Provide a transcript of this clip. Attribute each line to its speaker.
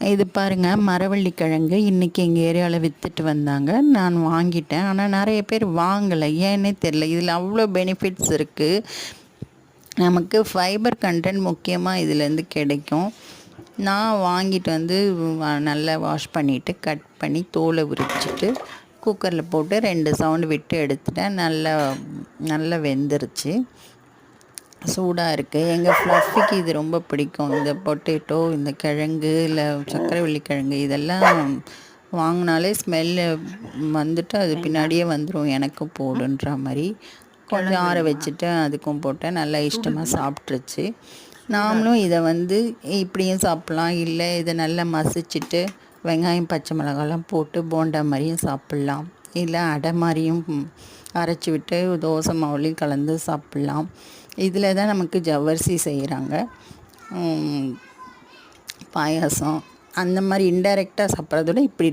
Speaker 1: இது பாருங்கள், மரவள்ளிக்கிழங்கு இன்றைக்கி எங்கள் ஏரியாவில் விற்றுட்டு வந்தாங்க. நான் வாங்கிட்டேன். ஆனால் நிறைய பேர் வாங்கலை, ஏன்னே தெரில. இதில் அவ்வளோ பெனிஃபிட்ஸ் இருக்குது. நமக்கு ஃபைபர் கண்டென்ட் முக்கியமாக இதிலேருந்து கிடைக்கும். நான் வாங்கிட்டு வந்து நல்லா வாஷ் பண்ணிவிட்டு கட் பண்ணி தோலை உரிச்சிட்டு குக்கரில் போட்டு 2 சவுண்டு விட்டு எடுத்துட்டேன். நல்லா வெந்துருச்சு. சூடாக இருக்குது. எங்கள் ஃப்ளஃபிக்கு இது ரொம்ப பிடிக்கும். இந்த பொட்டேட்டோ, இந்த கிழங்கு, இல்லை சக்கரவள்ளி கிழங்கு இதெல்லாம் வாங்கினாலே ஸ்மெல்லு வந்துட்டு அது பின்னாடியே வந்துடும், எனக்கும் போடுன்ற மாதிரி. கொஞ்சம் ஆற வச்சுட்டு அதுக்கும் போட்டேன். நல்லா இஷ்டமாக சாப்பிட்ருச்சு. நாமளும் இதை வந்து இப்படியும் சாப்பிட்லாம், இல்லை இதை நல்லா மசிச்சுட்டு வெங்காயம் பச்சை மிளகாலாம் போட்டு போண்டா மாதிரியும் சாப்பிட்லாம், இல்லை அடை மாதிரியும் அரைச்சி விட்டு தோசை மாவுலையும் கலந்து சாப்பிட்லாம். இதில் தான் நமக்கு ஜவ்வரிசி செய்கிறாங்க. பாயாசம் அந்த மாதிரி இன்டைரக்டாக சாப்பிட்றதோட இப்படி